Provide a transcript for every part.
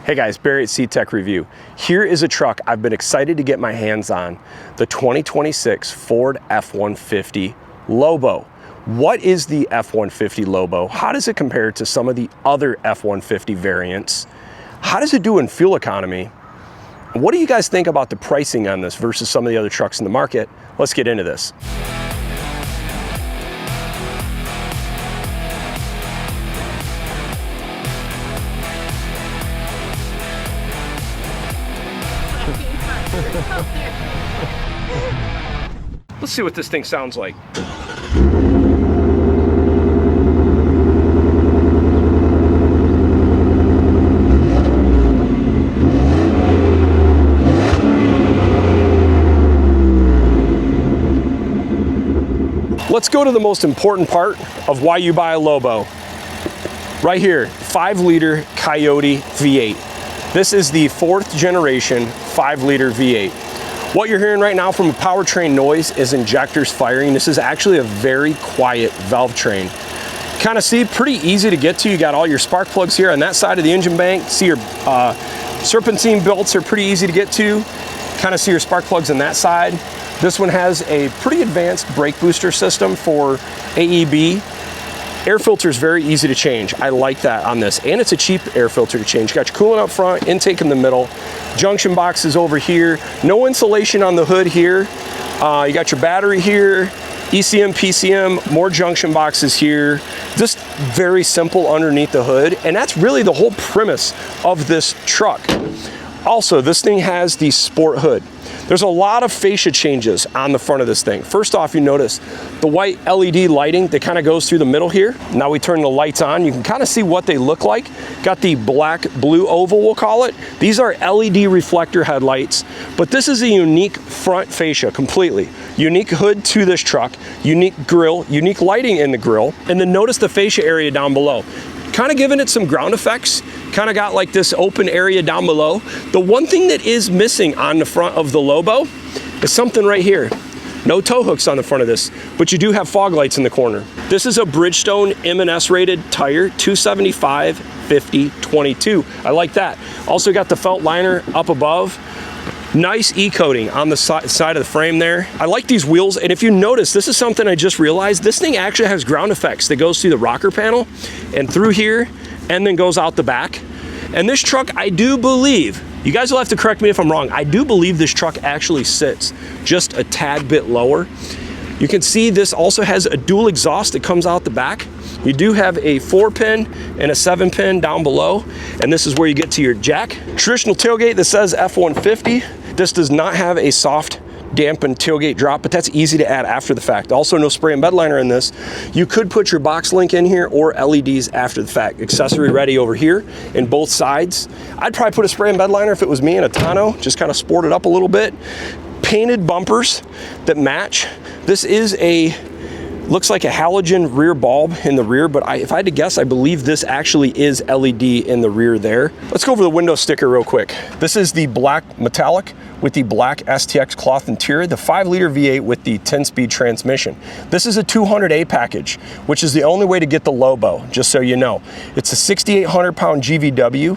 Hey guys, Barry at CTech-review. Here is a truck I've been excited to get my hands on, the 2026 Ford F-150 Lobo. What is the F-150 Lobo? How does it compare to some of the other F-150 variants? How does it do in fuel economy? What do you guys think about the pricing on this versus some of the other trucks in the market? Let's get into this. Let's see what this thing sounds like. Let's go to the most important part of why you buy a Lobo. Right here, 5-liter Coyote V8. This is the 4th generation 5-liter V8. What you're hearing right now from a powertrain noise is injectors firing. This is actually a very quiet valve train. Kind of see, pretty easy to get to. You got all your spark plugs here on that side of the engine bank. See your serpentine bolts are pretty easy to get to. Kind of see your spark plugs on that side. This one has a pretty advanced brake booster system for AEB. Air filter is very easy to change. I like that on this. And it's a cheap air filter to change. You got your coolant up front, intake in the middle, junction boxes over here. No insulation on the hood here. You got your battery here, ECM, PCM, more junction boxes here. Just very simple underneath the hood. And that's really the whole premise of this truck. Also, this thing has the sport hood. There's a lot of fascia changes on the front of this thing. First off, you notice the white LED lighting that kind of goes through the middle here. Now we turn the lights on, you can kind of see what they look like. Got the black blue oval, we'll call it. These are LED reflector headlights, but this is a unique front fascia completely. Unique hood to this truck, unique grille, unique lighting in the grille, and then notice the fascia area down below. Kind of giving it some ground effects, kind of got like this open area down below. The one thing that is missing on the front of the Lobo is something right here. No tow hooks on the front of this, but you do have fog lights in the corner. This is a Bridgestone M&S rated tire, 275, 50, 22. I like that. Also got the felt liner up above. Nice E-coating on the side of the frame there. I like these wheels, and if you notice, this is something I just realized, this thing actually has ground effects that goes through the rocker panel and through here, and then goes out the back. And this truck, I do believe, you guys will have to correct me if I'm wrong, I do believe this truck actually sits just a tad bit lower. You can see this also has a dual exhaust that comes out the back. You do have a 4-pin and a 7-pin down below, and this is where you get to your jack. Traditional tailgate that says F-150. This does not have a soft dampened tailgate drop, but that's easy to add after the fact. Also, no spray and bed liner in this. You could put your box link in here or LEDs after the fact. Accessory ready over here in both sides. I'd probably put a spray and bed liner if it was me in a tonneau, just kind of sport it up a little bit. Painted bumpers that match. This is looks like a halogen rear bulb in the rear, but if I had to guess, I believe this actually is LED in the rear there. Let's go over the window sticker real quick. This is the black metallic with the black STX cloth interior, the 5-liter V8 with the 10-speed transmission. This is a 200A package, which is the only way to get the Lobo, just so you know. It's a 6,800-pound GVW.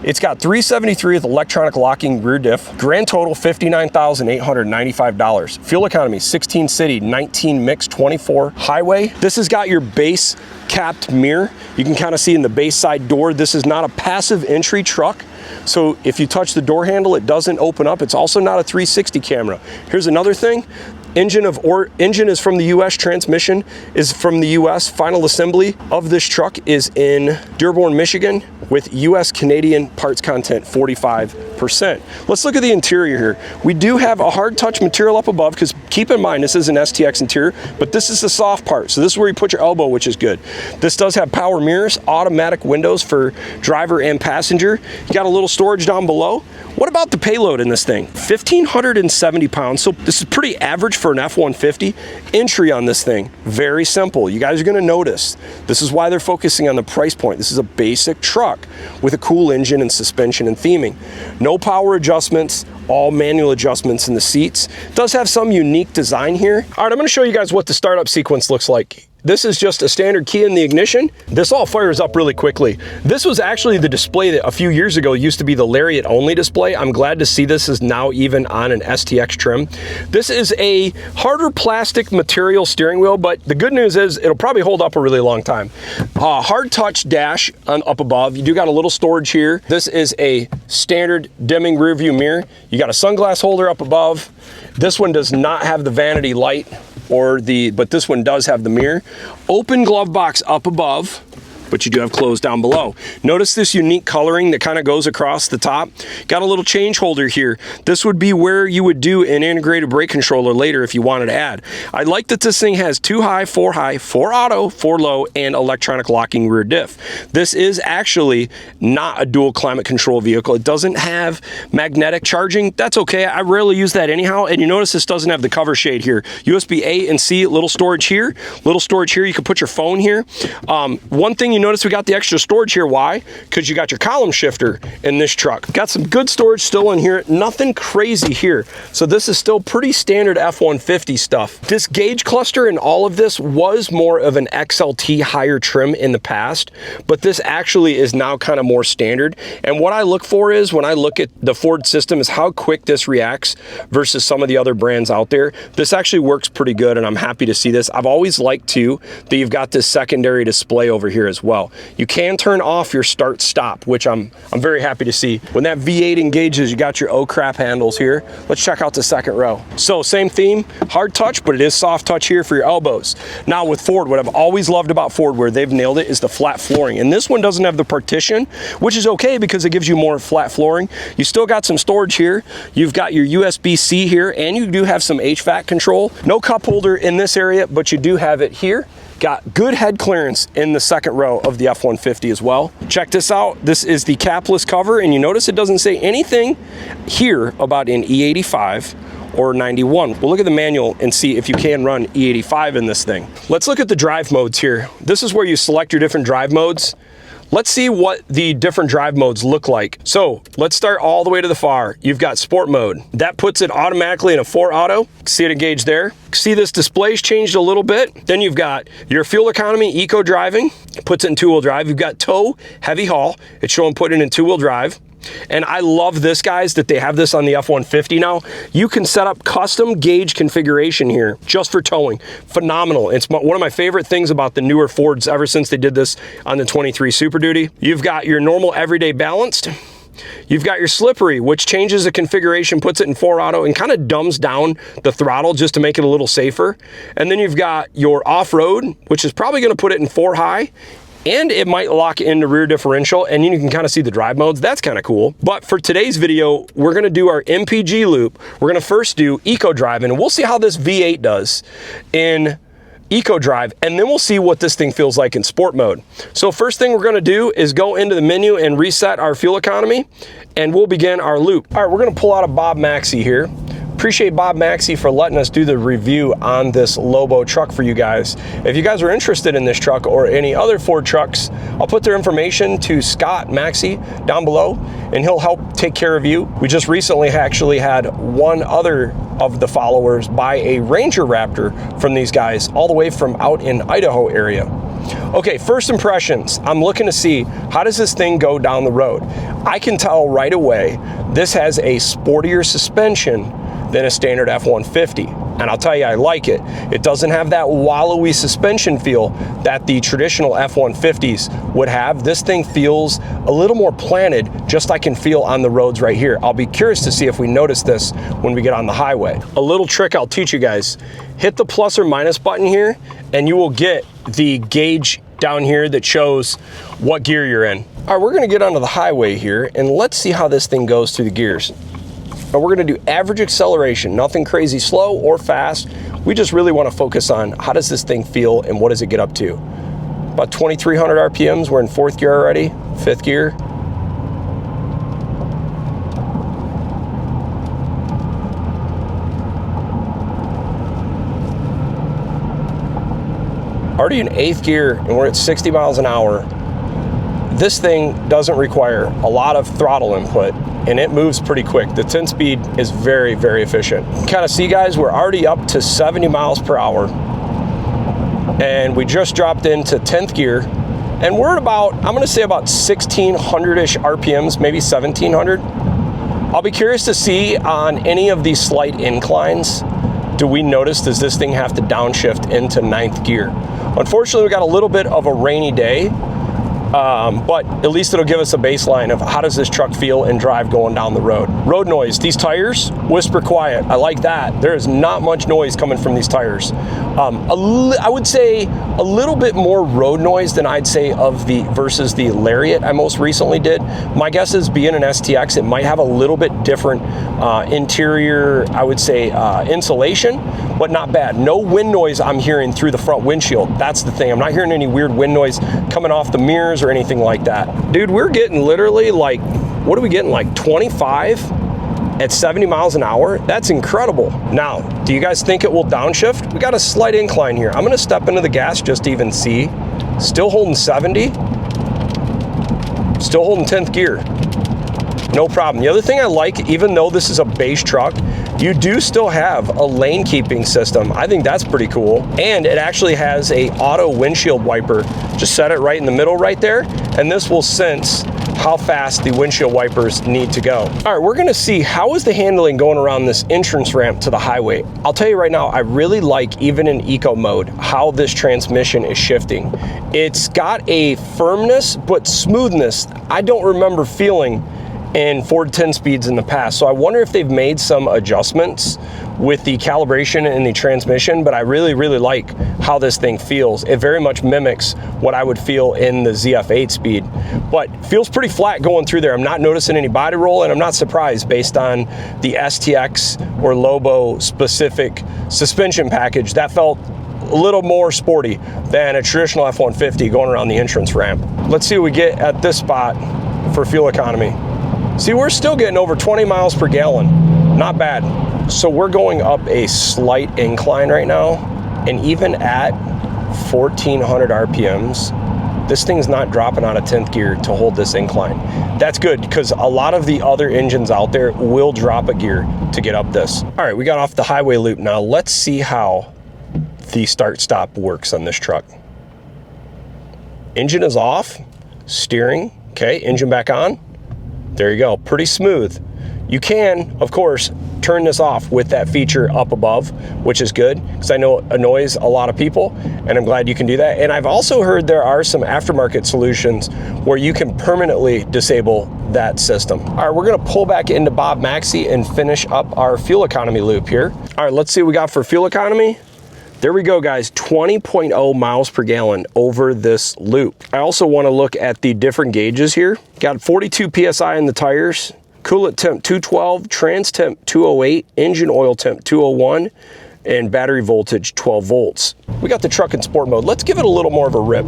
It's got 373 with electronic locking rear diff. Grand total, $59,895. Fuel economy, 16 city, 19 mixed, 24 highway. This has got your base capped mirror. You can kind of see in the base side door, this is not a passive entry truck. So if you touch the door handle, it doesn't open up. It's also not a 360 camera. Here's another thing. Engine is from the US, transmission is from the US. Final assembly of this truck is in Dearborn, Michigan with US Canadian parts content 45%. Let's look at the interior here. We do have a hard touch material up above because keep in mind this is an STX interior, but this is the soft part. So this is where you put your elbow, which is good. This does have power mirrors, automatic windows for driver and passenger. You got a little storage down below. What about the payload in this thing? 1,570 pounds, so this is pretty average for an F-150. Entry on this thing, very simple. You guys are gonna notice, this is why they're focusing on the price point. This is a basic truck with a cool engine and suspension and theming. No power adjustments, all manual adjustments in the seats. It does have some unique design here. All right, I'm gonna show you guys what the startup sequence looks like. This is just a standard key in the ignition. This all fires up really quickly. This was actually the display that a few years ago used to be the lariat only display. I'm glad to see this is now even on an STX trim. This is a harder plastic material steering wheel, but the good news is it'll probably hold up a really long time. Hard touch dash on up above. You do got a little storage here. This is a standard dimming rear view mirror. You got a sunglass holder up above. This one does not have the vanity light but this one does have the mirror. Open glove box up above, but you do have closed down below. Notice this unique coloring that kind of goes across the top. Got a little change holder here. This would be where you would do an integrated brake controller later if you wanted to add. I like that this thing has 2 high, 4 auto, 4 low, and electronic locking rear diff. This is actually not a dual climate control vehicle. It doesn't have magnetic charging. That's okay. I rarely use that anyhow. And you notice this doesn't have the cover shade here. USB A and C, little storage here. Little storage here. You can put your phone here. One thing you notice we got the extra storage here. Why? Because you got your column shifter in this truck. Got some good storage still in here. Nothing crazy here. So this is still pretty standard F-150 stuff. This gauge cluster in all of this was more of an XLT higher trim in the past, but this actually is now kind of more standard. And what I look for is when I look at the Ford system is how quick this reacts versus some of the other brands out there. This actually works pretty good, and I'm happy to see this. I've always liked too that you've got this secondary display over here as well. You can turn off your start stop, which I'm very happy to see. When that V8 engages, you got your oh crap handles here. Let's check out the second row. So same theme, hard touch, but it is soft touch here for your elbows. Now with Ford, what I've always loved about Ford, where they've nailed it, is the flat flooring. And this one doesn't have the partition, which is okay because it gives you more flat flooring. You still got some storage here. You've got your USB-C here, and you do have some HVAC control. No cup holder in this area, but you do have it here. Got good head clearance in the second row of the F-150 as well. Check this out. This is the capless cover, and you notice it doesn't say anything here about an E85 or 91. We'll look at the manual and see if you can run E85 in this thing. Let's look at the drive modes here. This is where you select your different drive modes. Let's see what the different drive modes look like. So let's start all the way to the far. You've got sport mode. That puts it automatically in a 4 auto. See it engage there. See this display's changed a little bit. Then you've got your fuel economy, eco driving, puts it in 2-wheel drive. You've got tow, heavy haul. It's showing putting it in 2-wheel drive. And I love this, guys, that they have this on the F-150 now. You can set up custom gauge configuration here just for towing. Phenomenal. It's one of my favorite things about the newer Fords ever since they did this on the 23 Super Duty. You've got your normal everyday balanced. You've got your slippery, which changes the configuration, puts it in 4 auto, and kind of dumbs down the throttle just to make it a little safer. And then you've got your off-road, which is probably going to put it in 4 high. And it might lock into rear differential, and you can kind of see the drive modes. That's kind of cool. But for today's video, we're gonna do our MPG loop. We're gonna first do eco drive, and we'll see how this V8 does in eco drive, and then we'll see what this thing feels like in sport mode. So first thing we're gonna do is go into the menu and reset our fuel economy, and we'll begin our loop. All right, we're gonna pull out a Bob Maxey here. Appreciate Bob Maxey for letting us do the review on this Lobo truck for you guys. If you guys are interested in this truck or any other Ford trucks, I'll put their information to Scott Maxey down below, and he'll help take care of you. We just recently actually had one other of the followers buy a Ranger Raptor from these guys, all the way from out in Idaho area. Okay, first impressions. I'm looking to see how does this thing go down the road. I can tell right away this has a sportier suspension than a standard F-150. And I'll tell you, I like it. It doesn't have that wallowy suspension feel that the traditional F-150s would have. This thing feels a little more planted, just like I can feel on the roads right here. I'll be curious to see if we notice this when we get on the highway. A little trick I'll teach you guys. Hit the plus or minus button here, and you will get the gauge down here that shows what gear you're in. All right, we're gonna get onto the highway here, and let's see how this thing goes through the gears. Now we're gonna do average acceleration, nothing crazy slow or fast. We just really wanna focus on how does this thing feel and what does it get up to. About 2,300 RPMs, we're in 4th gear already, 5th gear. Already in 8th gear and we're at 60 miles an hour. This thing doesn't require a lot of throttle input, and it moves pretty quick. The 10 speed is very, very efficient. Kind of see, guys, we're already up to 70 miles per hour. and we just dropped into 10th gear, and we're at about, I'm gonna say about 1600-ish RPMs, maybe 1700. I'll be curious to see on any of these slight inclines, do we notice, does this thing have to downshift into 9th gear? Unfortunately, we got a little bit of a rainy day, but at least it'll give us a baseline of how does this truck feel and drive going down the road. Road noise, these tires, whisper quiet. I like that. There is not much noise coming from these tires. I would say a little bit more road noise than I'd say of the versus the Lariat I most recently did. My guess is being an STX, it might have a little bit different interior, I would say, insulation, but not bad. No wind noise I'm hearing through the front windshield. That's the thing. I'm not hearing any weird wind noise coming off the mirrors or anything like that. Dude, we're getting literally like, what are we getting, like 25 at 70 miles an hour? That's incredible. Now, do you guys think it will downshift? We got a slight incline here. I'm gonna step into the gas just to even see. Still holding 70. Still holding 10th gear. No problem. The other thing I like, even though this is a base truck, you do still have a lane keeping system. I think that's pretty cool. And it actually has a auto windshield wiper. Just set it right in the middle right there, and this will sense how fast the windshield wipers need to go. All right, we're gonna see how is the handling going around this entrance ramp to the highway. I'll tell you right now, I really like, even in eco mode, how this transmission is shifting. It's got a firmness, but smoothness I don't remember feeling in Ford 10 speeds in the past. So I wonder if they've made some adjustments with the calibration and the transmission, but I really, really like how this thing feels. It very much mimics what I would feel in the ZF8 speed, but feels pretty flat going through there. I'm not noticing any body roll, and I'm not surprised based on the STX or Lobo specific suspension package. That felt a little more sporty than a traditional F-150 going around the entrance ramp. Let's see what we get at this spot for fuel economy. See, we're still getting over 20 miles per gallon. Not bad. So we're going up a slight incline right now, and even at 1400 RPMs, this thing's not dropping out of 10th gear to hold this incline. That's good, because a lot of the other engines out there will drop a gear to get up this. All right, we got off the highway loop now. Let's see how the start-stop works on this truck. Engine is off, steering, okay, engine back on. There you go, pretty smooth. You can, of course, turn this off with that feature up above, which is good, because I know it annoys a lot of people, and I'm glad you can do that. And I've also heard there are some aftermarket solutions where you can permanently disable that system. All right, we're gonna pull back into Bob Maxey and finish up our fuel economy loop here. All right, let's see what we got for fuel economy. There we go, guys, 20.0 miles per gallon over this loop. I also want to look at the different gauges here. Got 42 PSI in the tires, coolant temp 212, trans temp 208, engine oil temp 201, and battery voltage 12 volts. We got the truck in sport mode. Let's give it a little more of a rip.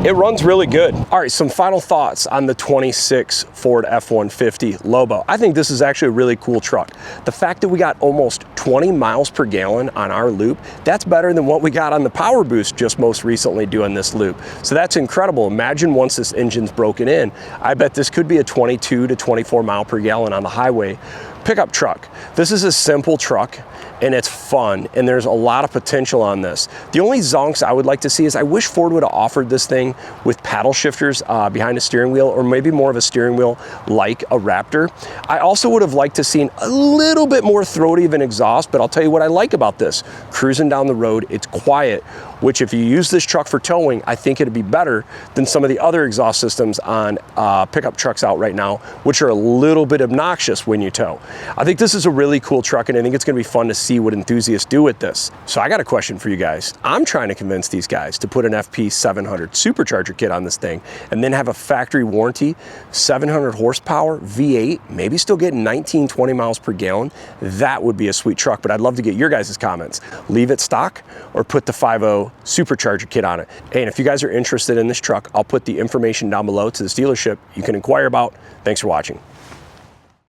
It runs really good. All right, some final thoughts on the 26 Ford F-150 Lobo. I think this is actually a really cool truck. The fact that we got almost 20 miles per gallon on our loop, that's better than what we got on the Power Boost just most recently doing this loop. So that's incredible. Imagine once this engine's broken in, I bet this could be a 22 to 24 mile per gallon on the highway pickup truck. This is a simple truck, and it's fun, and there's a lot of potential on this. The only zonks I would like to see is I wish Ford would have offered this thing with paddle shifters behind the steering wheel, or maybe more of a steering wheel like a Raptor. I also would have liked to seen a little bit more throaty of an exhaust, but I'll tell you what I like about this. Cruising down the road, it's quiet, which if you use this truck for towing, I think it'd be better than some of the other exhaust systems on pickup trucks out right now, which are a little bit obnoxious when you tow. I think this is a really cool truck, and I think it's gonna be fun to see what enthusiasts do with this. So I got a question for you guys. I'm trying to convince these guys to put an FP700 supercharger kit on this thing and then have a factory warranty, 700 horsepower, V8, maybe still getting 19, 20 miles per gallon. That would be a sweet truck, but I'd love to get your guys' comments. Leave it stock or put the 5.0 supercharger kit on it. And if you guys are interested in this truck, I'll put the information down below to this dealership you can inquire about. Thanks for watching.